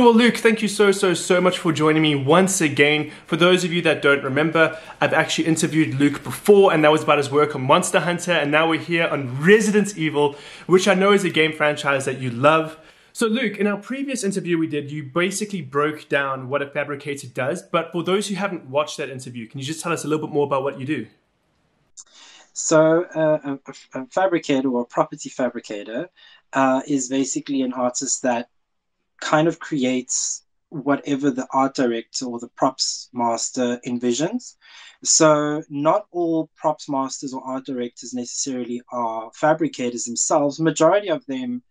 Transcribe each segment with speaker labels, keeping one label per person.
Speaker 1: Cool, well, Luke, thank you so much for joining me once again. For those of you that don't remember, I've actually interviewed Luke before, and that was about his work on Monster Hunter, and now we're here on Resident Evil, which I know is a game franchise that you love. So Luke, in our previous interview we did, you basically broke down what a fabricator does, but for those who haven't watched that interview, can you just tell us a little bit more about what you do?
Speaker 2: So a fabricator or a property fabricator is basically an artist that kind of creates whatever the art director or the props master envisions. So not all props masters or art directors necessarily are fabricators themselves. Majority of them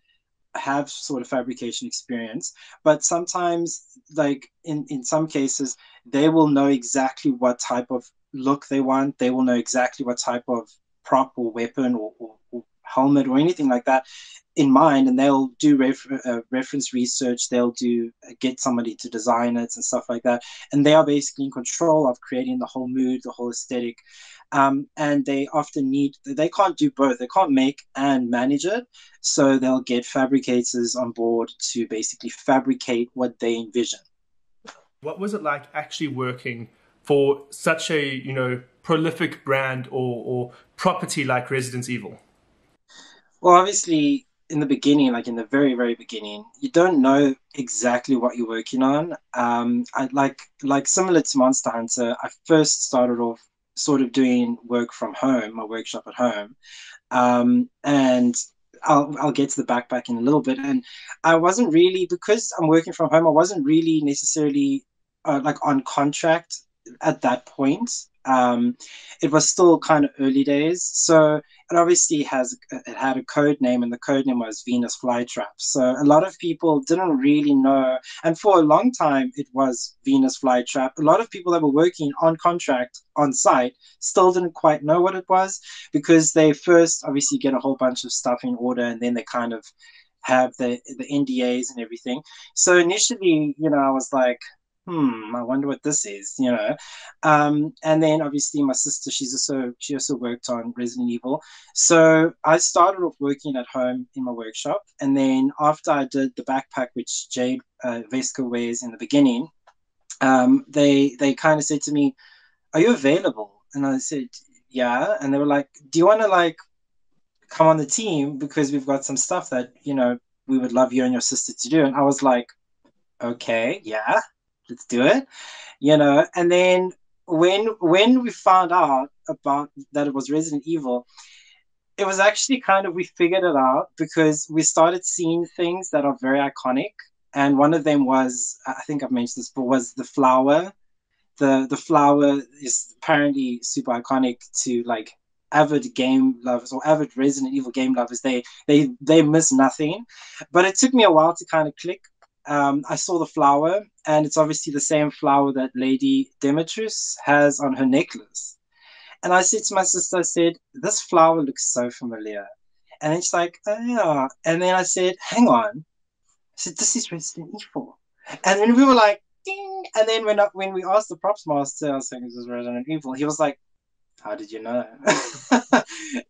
Speaker 2: have sort of fabrication experience, but sometimes, like in some cases, they will know exactly what type of look they want. They will know exactly what type of prop or weapon or helmet or anything like that in mind, and they'll do reference research. They'll do get somebody to design it and stuff like that, and they are basically in control of creating the whole mood, the whole aesthetic. And they often they can't do both. They can't make and manage it, so they'll get fabricators on board to basically fabricate what they envision.
Speaker 1: What was it like actually working for such a, prolific brand or property like Resident Evil?
Speaker 2: Well, obviously, in the beginning, like in the very, very beginning, you don't know exactly what you're working on. I like similar to Monster Hunter, I first started off sort of doing work from home, my workshop at home, and I'll get to the backpack in a little bit. And I wasn't really, because I'm working from home, I wasn't really necessarily like on contract at that point. It was still kind of early days, so it obviously it had a code name, and the code name was Venus Flytrap. So a lot of people didn't really know, and for a long time it was Venus Flytrap. A lot of people that were working on contract on site still didn't quite know what it was, because they first obviously get a whole bunch of stuff in order, and then they kind of have the NDAs and everything. So initially, I was like, I wonder what this is, and then obviously my sister, she also worked on Resident Evil. So I started off working at home in my workshop, and then after I did the backpack, which Jade Vesca wears in the beginning, they kind of said to me, "Are you available?" And I said, "Yeah." And they were like, "Do you want to like come on the team, because we've got some stuff that we would love you and your sister to do?" And I was like, "Okay, yeah, let's do it." And then when we found out about that it was Resident Evil, it was actually kind of, we figured it out because we started seeing things that are very iconic. And one of them was, I think I've mentioned this before, was the flower. The flower is apparently super iconic to like avid game lovers or avid Resident Evil game lovers. They miss nothing. But it took me a while to kind of click. I saw the flower, and it's obviously the same flower that Lady Demetrius has on her necklace. And I said to my sister, I said, "This flower looks so familiar." And then she's like, "Oh, yeah." And then I said, "Hang on." I said, "This is Resident Evil." And then we were like, ding. And then when we asked the props master, I was like, "This is Resident Evil." He was like, "How did you know?"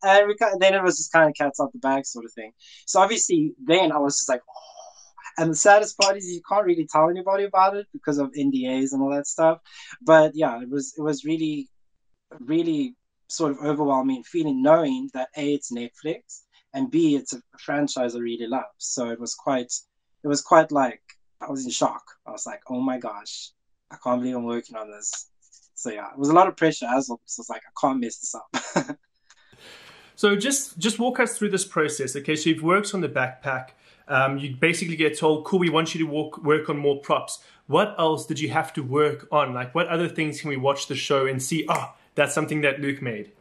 Speaker 2: And then it was just kind of cats out the bag sort of thing. So obviously then I was just like, oh. And the saddest part is you can't really tell anybody about it because of NDAs and all that stuff. But yeah, it was really, really sort of overwhelming feeling, knowing that A, it's Netflix, and B, it's a franchise I really love. So it was quite like, I was in shock. I was like, oh my gosh, I can't believe I'm working on this. So yeah, it was a lot of pressure as well. So it's like, I can't mess this up.
Speaker 1: So just walk us through this process. Okay, so you've worked on the backpack. You basically get told, cool, we want you to work on more props. What else did you have to work on? Like, what other things can we watch the show and see, that's something that Luke made?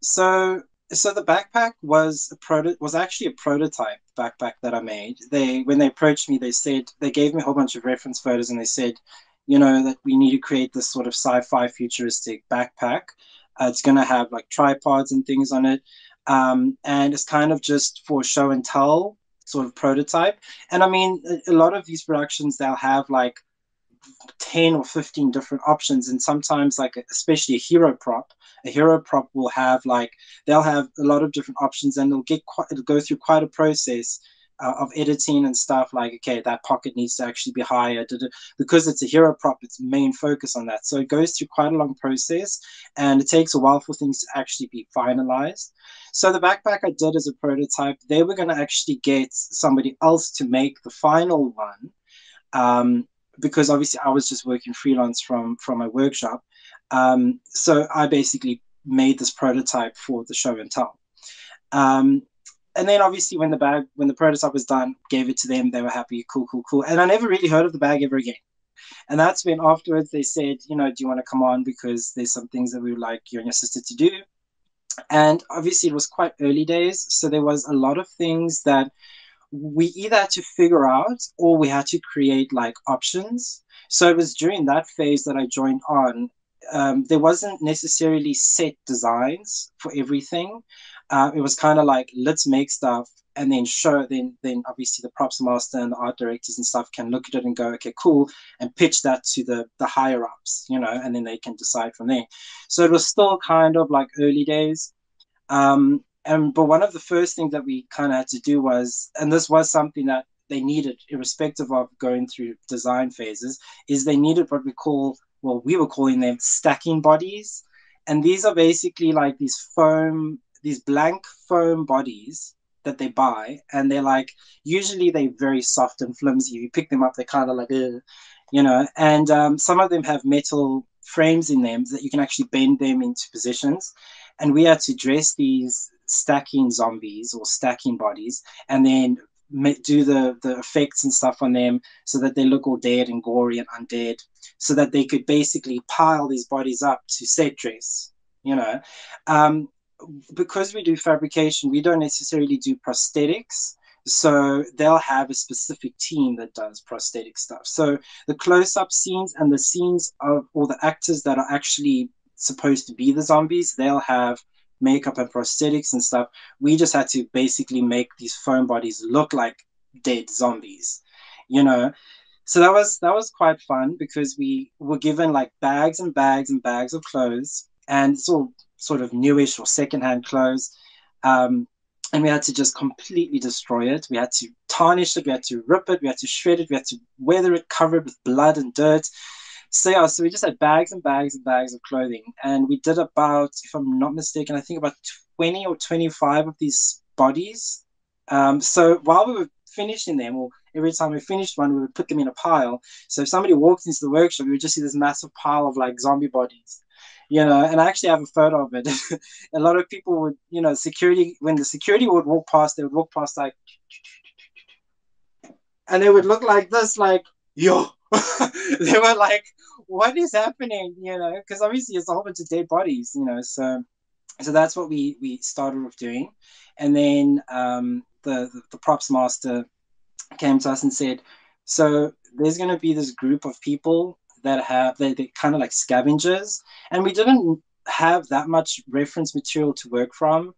Speaker 2: So the backpack was actually a prototype backpack that I made. When they approached me, they gave me a whole bunch of reference photos, and they said, that we need to create this sort of sci-fi futuristic backpack. It's going to have like tripods and things on it. And it's kind of just for show and tell sort of prototype. And I mean, a lot of these productions, they'll have like 10 or 15 different options. And sometimes, like, especially a hero prop will have like, they'll have a lot of different options, and it'll go through quite a process of editing and stuff. Like, okay, that pocket needs to actually be higher, because it's a hero prop. It's main focus on that, so it goes through quite a long process, and it takes a while for things to actually be finalized. So the backpack I did as a prototype, they were going to actually get somebody else to make the final one, because obviously I was just working freelance from my workshop. So I basically made this prototype for the show and tell. And then obviously when the prototype was done, gave it to them. They were happy, cool. And I never really heard of the bag ever again. And that's when afterwards they said, do you want to come on, because there's some things that we would like you and your sister to do. And obviously it was quite early days, so there was a lot of things that we either had to figure out or we had to create like options. So it was during that phase that I joined on. There wasn't necessarily set designs for everything. It was kind of like, let's make stuff and then show, then obviously the props master and the art directors and stuff can look at it and go, okay, cool, and pitch that to the higher ups, and then they can decide from there. So it was still kind of like early days. But one of the first things that we kind of had to do was, and this was something that they needed, irrespective of going through design phases, is they needed what we were calling them stacking bodies. And these are basically like these blank foam bodies that they buy, and they're like, usually they're very soft and flimsy. You pick them up, they're kind of like, and some of them have metal frames in them that you can actually bend them into positions. And we had to dress these stacking zombies or stacking bodies, and then do the effects and stuff on them so that they look all dead and gory and undead, so that they could basically pile these bodies up to set dress. Because we do fabrication, we don't necessarily do prosthetics. So they'll have a specific team that does prosthetic stuff. So the close-up scenes and the scenes of all the actors that are actually supposed to be the zombies, they'll have makeup and prosthetics and stuff. We just had to basically make these foam bodies look like dead zombies, So that was quite fun, because we were given like bags and bags and bags of clothes, and it's all sort of newish or secondhand clothes. And we had to just completely destroy it. We had to tarnish it, we had to rip it, we had to shred it, we had to weather it, cover it with blood and dirt. So we just had bags and bags and bags of clothing. And we did about, if I'm not mistaken, I think about 20 or 25 of these bodies. So while we were finishing them, or every time we finished one, we would put them in a pile. So if somebody walked into the workshop, we would just see this massive pile of like zombie bodies. And I actually have a photo of it. A lot of people would, security, when the security would walk past, they would walk past like, and they would look like this, like, yo. They were like, what is happening? Because obviously it's a whole bunch of dead bodies, so that's what we started off doing. And then the props master came to us and said, so there's going to be this group of people that they're kind of like scavengers, and we didn't have that much reference material to work from.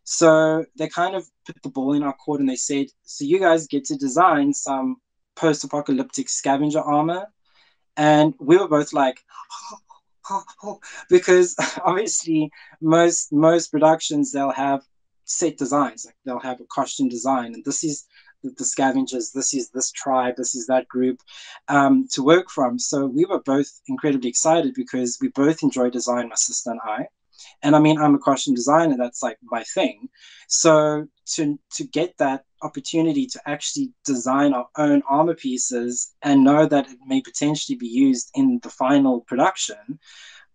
Speaker 2: So they kind of put the ball in our court, and they said, so you guys get to design some post-apocalyptic scavenger armor. And we were both like, because obviously most productions, they'll have set designs, like they'll have a costume design, and this is the scavengers, this is this tribe, this is that group, to work from. So we were both incredibly excited, because we both enjoy design, my sister and I. And I mean, I'm a costume designer, that's like my thing. So to get that opportunity to actually design our own armor pieces and know that it may potentially be used in the final production,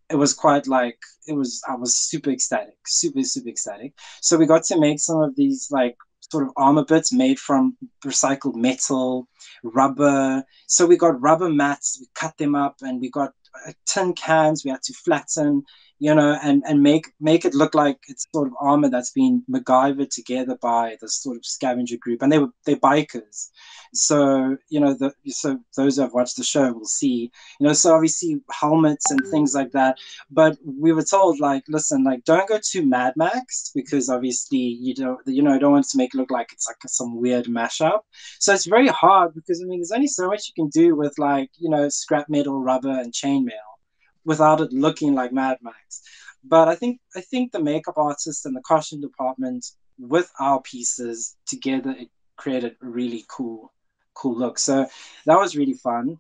Speaker 2: it was quite like, I was super ecstatic, super ecstatic. So we got to make some of these like sort of armor bits made from recycled metal, rubber. So we got rubber mats, we cut them up, and we got tin cans we had to flatten, and make it look like it's sort of armor that's been MacGyvered together by this sort of scavenger group. And they're bikers. So, so those who have watched the show will see, so obviously helmets and things like that. But we were told, like, listen, like, don't go too Mad Max, because obviously you don't want it to make it look like it's like some weird mashup. So it's very hard, because I mean, there's only so much you can do with like, scrap metal, rubber, and chainmail without it looking like Mad Max. But I think the makeup artist and the costume department with our pieces together, it created a really cool look. So that was really fun.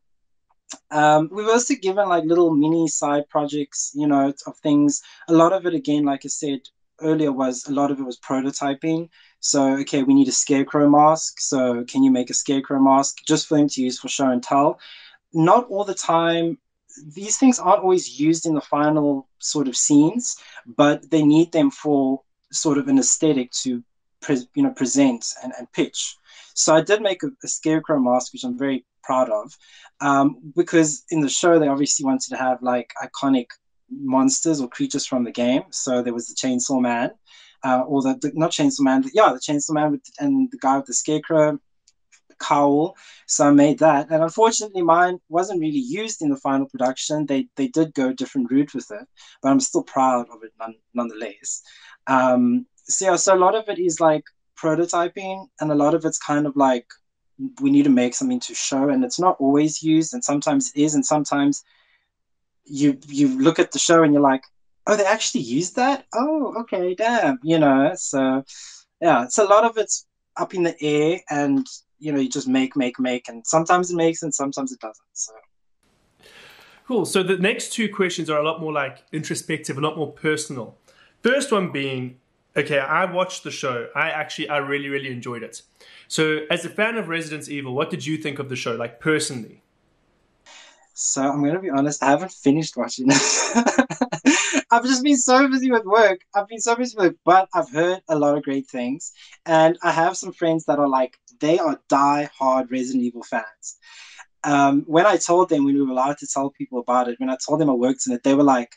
Speaker 2: We were also given like little mini side projects, of things. A lot of it, again, like I said earlier, was a lot of it was prototyping. So, okay, we need a scarecrow mask. So, can you make a scarecrow mask just for them to use for show and tell? Not all the time. These things aren't always used in the final sort of scenes, but they need them for sort of an aesthetic to present and pitch. So I did make a scarecrow mask, which I'm very proud of, because in the show they obviously wanted to have like iconic monsters or creatures from the game. So there was the Chainsaw Man, or not Chainsaw Man, yeah, the Chainsaw Man and the guy with the scarecrow cowl. So I made that, and unfortunately mine wasn't really used in the final production. They did go a different route with it, but I'm still proud of it nonetheless. So yeah, so a lot of it is like prototyping, and a lot of it's kind of like we need to make something to show, and it's not always used, and sometimes it is, and sometimes you look at the show and you're like, oh, they actually used that? Oh, okay, damn, So yeah, it's a lot of it's up in the air, and you just make, and sometimes it makes and sometimes it doesn't. So
Speaker 1: cool. So the next two questions are a lot more like introspective, a lot more personal. First one being, okay, I watched the show. I really, really enjoyed it. So as a fan of Resident Evil, what did you think of the show, like personally?
Speaker 2: So I'm going to be honest, I haven't finished watching it. I've just been so busy with work. But I've heard a lot of great things. And I have some friends that are like, they are die-hard Resident Evil fans. When I told them, when we were allowed to tell people about it, when I told them I worked in it, they were like,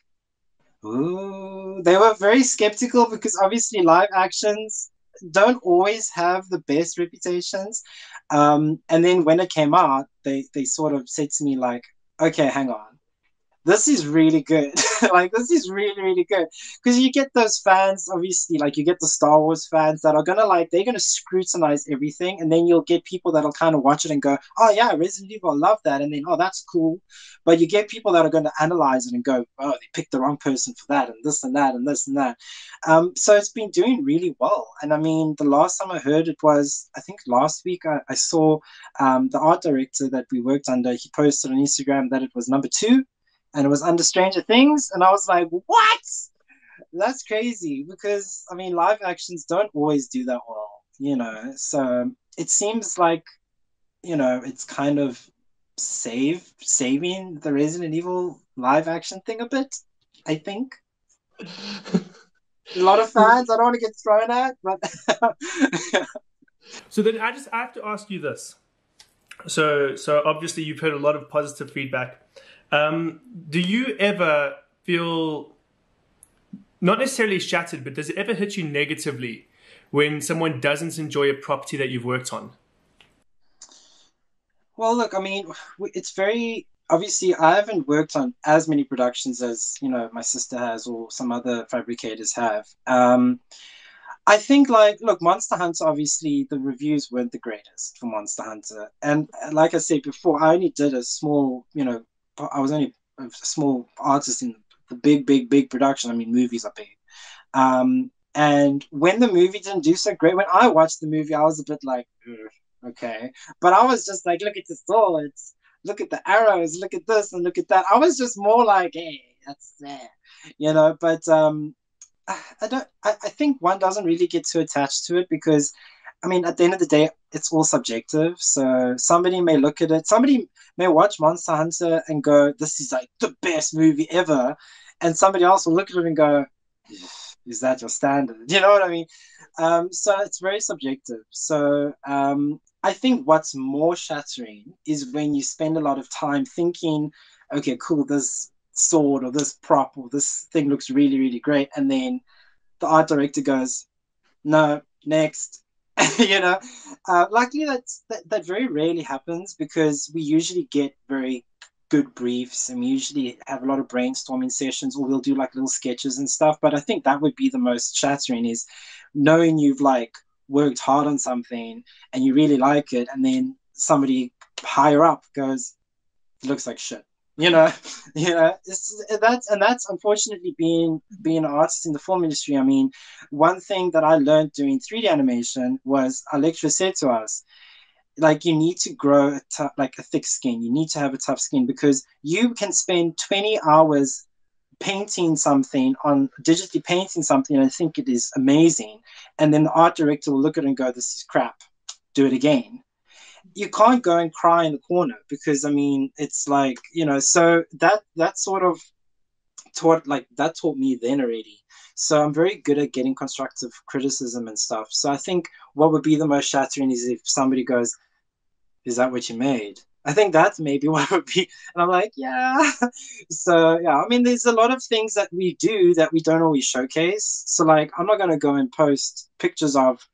Speaker 2: ooh. They were very skeptical because obviously live actions don't always have the best reputations. And then when it came out, they sort of said to me like, okay, hang on. This is really good. Like, this is really, really good. Because you get those fans, obviously, like you get the Star Wars fans that are they're gonna scrutinize everything, and then you'll get people that'll kind of watch it and go, oh yeah, Resident Evil, I love that, and then oh, that's cool. But you get people that are gonna analyze it and go, oh, they picked the wrong person for that, and this and that, and this and that. So it's been doing really well. And I mean, the last time I heard it was, I think last week, I saw the art director that we worked under, he posted on Instagram that it was #2 and it was under Stranger Things. And I was like, what? That's crazy, because, I mean, live actions don't always do that well, So it seems like, it's kind of saving the Resident Evil live action thing a bit, I think. A lot of fans, I don't want to get thrown at, but...
Speaker 1: So then I have to ask you this. So obviously you've heard a lot of positive feedback. Do you ever feel, not necessarily shattered, but does it ever hit you negatively when someone doesn't enjoy a property that you've worked on?
Speaker 2: Well, look, I mean, it's very, obviously, I haven't worked on as many productions as, my sister has or some other fabricators have. I think, like, look, Monster Hunter, obviously, the reviews weren't the greatest for Monster Hunter. And like I said before, I only did a small, I was only a small artist in the big production. I mean, movies are big. And when the movie didn't do so great, when I watched the movie, I was a bit like, okay. But I was just like, look at the swords, look at the arrows, look at this and look at that. I was just more like, hey, that's there, but I think one doesn't really get too attached to it because, I mean, at the end of the day, it's all subjective. So somebody may look at it, somebody may watch Monster Hunter and go, this is like the best movie ever. And somebody else will look at it and go, is that your standard? You know what I mean? So it's very subjective. So I think what's more shattering is when you spend a lot of time thinking, okay, cool, this sword or this prop or this thing looks really, really great. And then the art director goes, no, next. Luckily that very rarely happens because we usually get very good briefs and we usually have a lot of brainstorming sessions, or we'll do like little sketches and stuff. But I think that would be the most shattering, is knowing you've like worked hard on something and you really like it, and then somebody higher up goes, it looks like shit. you know, that's unfortunately being an artist in the film industry. I mean, one thing that I learned doing 3D animation was our lecturer said to us, like, you need to grow like a thick skin. You need to have a tough skin because you can spend 20 hours painting something on digitally painting something and I think it is amazing, and then the art director will look at it and go, "This is crap. Do it again." You can't go and cry in the corner because I mean it's like, so that sort of taught me then already. So I'm very good at getting constructive criticism and stuff. So I think what would be the most shattering is if somebody goes, "Is that what you made?" I think that's maybe what it would be. And I'm like, yeah. So yeah, I mean, there's a lot of things that we do that we don't always showcase. So like, I'm not gonna go and post pictures of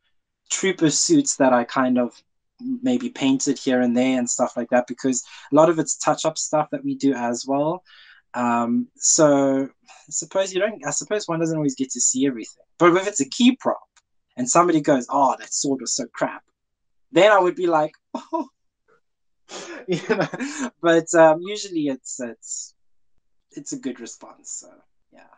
Speaker 2: trooper suits that I kind of maybe painted here and there and stuff like that because a lot of it's touch up stuff that we do as well. So I suppose one doesn't always get to see everything. But if it's a key prop and somebody goes, "Oh, that sword was so crap," then I would be like, "Oh," you know. But usually it's a good response. So yeah.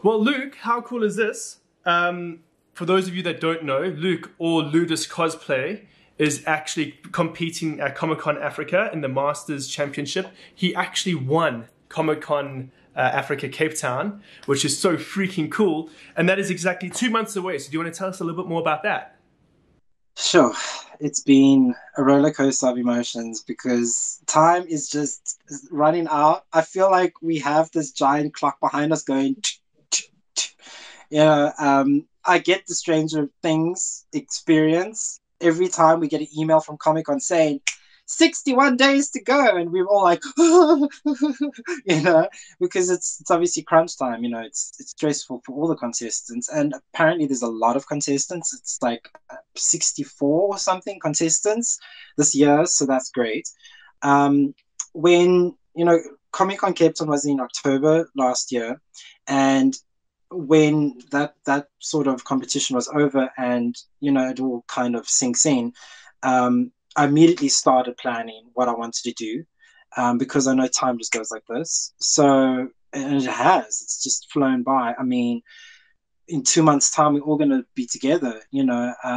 Speaker 1: Well, Luke, how cool is this? For those of you that don't know, Luke, or Ludus Cosplay, is actually competing at Comic Con Africa in the Masters Championship. He actually won Comic Con Africa Cape Town, which is so freaking cool. And that is exactly 2 months away. So do you want to tell us a little bit more about that?
Speaker 2: Sure. It's been a roller coaster of emotions because time is just running out. I feel like we have this giant clock behind us going, I get the Stranger Things experience every time we get an email from Comic Con saying 61 days to go, and we're all like, because it's obviously crunch time. It's stressful for all the contestants, and apparently there's a lot of contestants. It's like 64 or something contestants this year, so that's great. When Comic Con Cape Town was in October last year, and when that sort of competition was over and it all kind of sinks in, I immediately started planning what I wanted to do, because I know time just goes like this. So, and it has, it's just flown by. I mean, in 2 months time we're all going to be together, and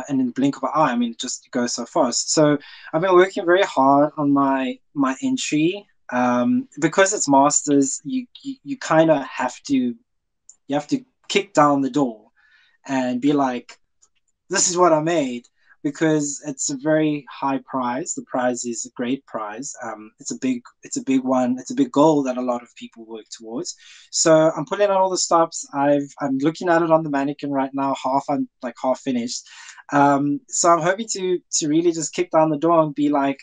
Speaker 2: in the blink of an eye, I mean, it just goes so fast. So I've been working very hard on my entry, because it's masters. You kind of have to kick down the door and be like, "This is what I made," because it's a very high prize. The prize is a great prize. It's a big one. It's a big goal that a lot of people work towards. So I'm putting out all the stops. I'm looking at it on the mannequin right now. I'm like half finished. So I'm hoping to really just kick down the door and be like,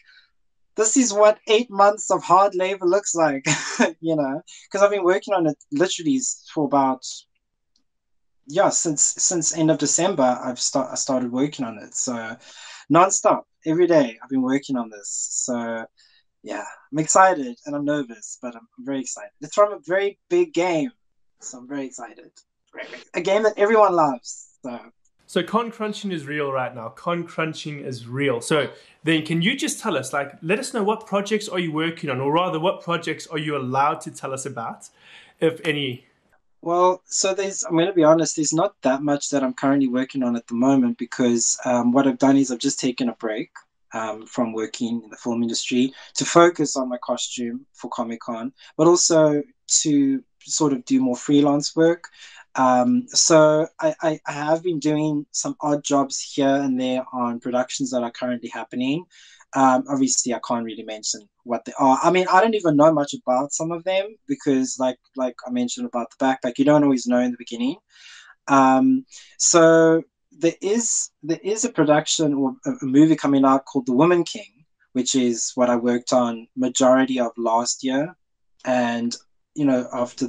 Speaker 2: "This is what 8 months of hard labor looks like," because I've been working on it literally for about, yeah, since end of December. I started working on it, so nonstop every day I've been working on this. So yeah, I'm excited and I'm nervous, but I'm very excited. It's from a very big game, so I'm very excited. A game that everyone loves.
Speaker 1: So con crunching is real right now. Con crunching is real. So then can you just tell us, like, let us know, what projects are you working on, or rather what projects are you allowed to tell us about, if any?
Speaker 2: Well, so I'm going to be honest, there's not that much that I'm currently working on at the moment because what I've done is I've just taken a break from working in the film industry to focus on my costume for Comic Con, but also to sort of do more freelance work. So I have been doing some odd jobs here and there on productions that are currently happening. Obviously, I can't really mention what they are. I mean, I don't even know much about some of them because, like I mentioned about the backpack, you don't always know in the beginning. So there is a production or a movie coming out called The Woman King, which is what I worked on majority of last year, and after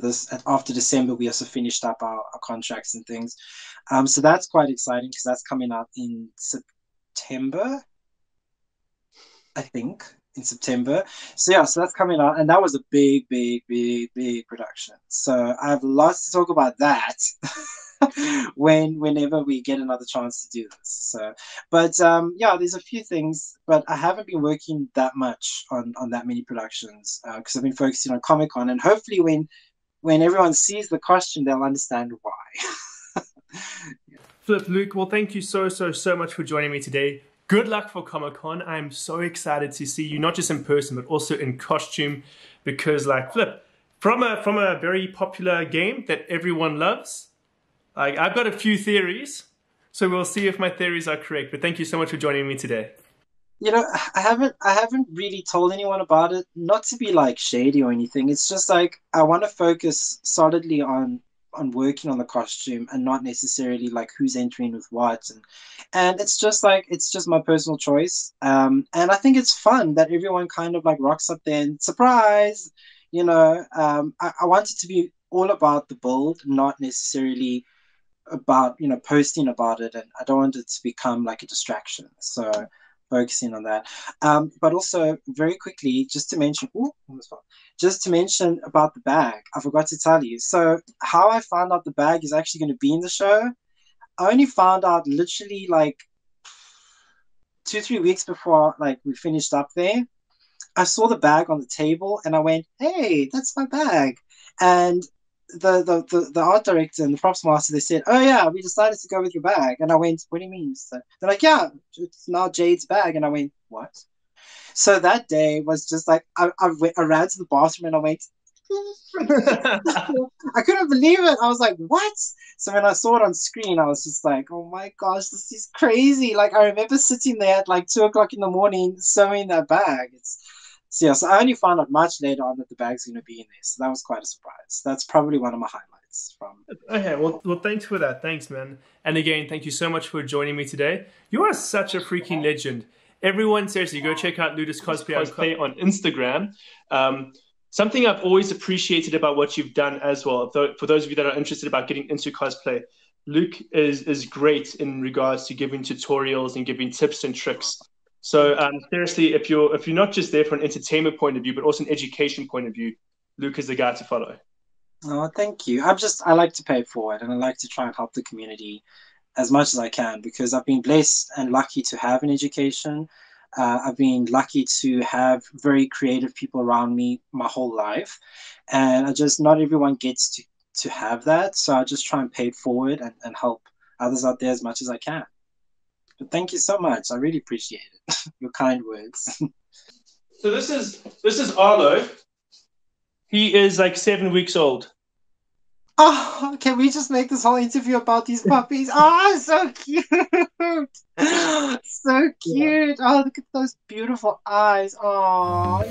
Speaker 2: December, we also finished up our contracts and things. So that's quite exciting because that's coming out in September, I think, in September. So yeah, so that's coming out, and that was a big, big, big, big production. So I have lots to talk about that, whenever we get another chance to do this. So, but yeah, there's a few things, but I haven't been working that much on that many productions because I've been focusing on Comic-Con, and hopefully when everyone sees the costume, they'll understand why.
Speaker 1: Flip, Luke, well, thank you so much for joining me today. Good luck for Comic-Con. I'm so excited to see you, not just in person, but also in costume, because like Flip, from a very popular game that everyone loves, like I've got a few theories, so we'll see if my theories are correct. But thank you so much for joining me today.
Speaker 2: You know, I haven't really told anyone about it, not to be like shady or anything. It's just like I want to focus solidly on working on the costume and not necessarily like who's entering with what, and it's just my personal choice. And I think it's fun that everyone kind of like rocks up there and surprise, you know. I want it to be all about the build, not necessarily about, you know, posting about it, and I don't want it to become like a distraction. So focusing on that. But also very quickly, just to mention, about the bag, I forgot to tell you. So how I found out the bag is actually going to be in the show, I only found out literally like 2-3 weeks before like we finished up there. I saw the bag on the table and I went, "Hey, that's my bag." And the art director and the props master, they said, "Oh yeah, we decided to go with your bag." And I went, "What do you mean?" So they're like, "Yeah, it's now Jade's bag." And I went, "What?" So that day was just like I ran to the bathroom and I went, I couldn't believe it. I was like, "What?" So when I saw it on screen, I was just like, "Oh my gosh, this is crazy!" Like I remember sitting there at like 2 o'clock in the morning sewing that bag. So yeah, so I only found out much later on that the bag's going to be in there. So that was quite a surprise. That's probably one of my highlights from.
Speaker 1: Okay, well, thanks for that. Thanks, man. And again, thank you so much for joining me today. You are such a freaking legend. Everyone, seriously, go check out Ludus Cosplay on Instagram. Something I've always appreciated about what you've done as well, for those of you that are interested about getting into cosplay, Luke is great in regards to giving tutorials and giving tips and tricks. So seriously, if you're not just there for an entertainment point of view, but also an education point of view, Luke is the guy to follow.
Speaker 2: Oh, thank you. I like to pay it forward, and I like to try and help the community as much as I can, because I've been blessed and lucky to have an education. I've been lucky to have very creative people around me my whole life, and not everyone gets to have that. So I just try and pay it forward and help others out there as much as I can. But thank you so much. I really appreciate it. Your kind words.
Speaker 1: So this is Arlo. He is like 7 weeks old.
Speaker 2: Oh, can we just make this whole interview about these puppies? Oh, so cute. So cute. Oh, look at those beautiful eyes. Oh.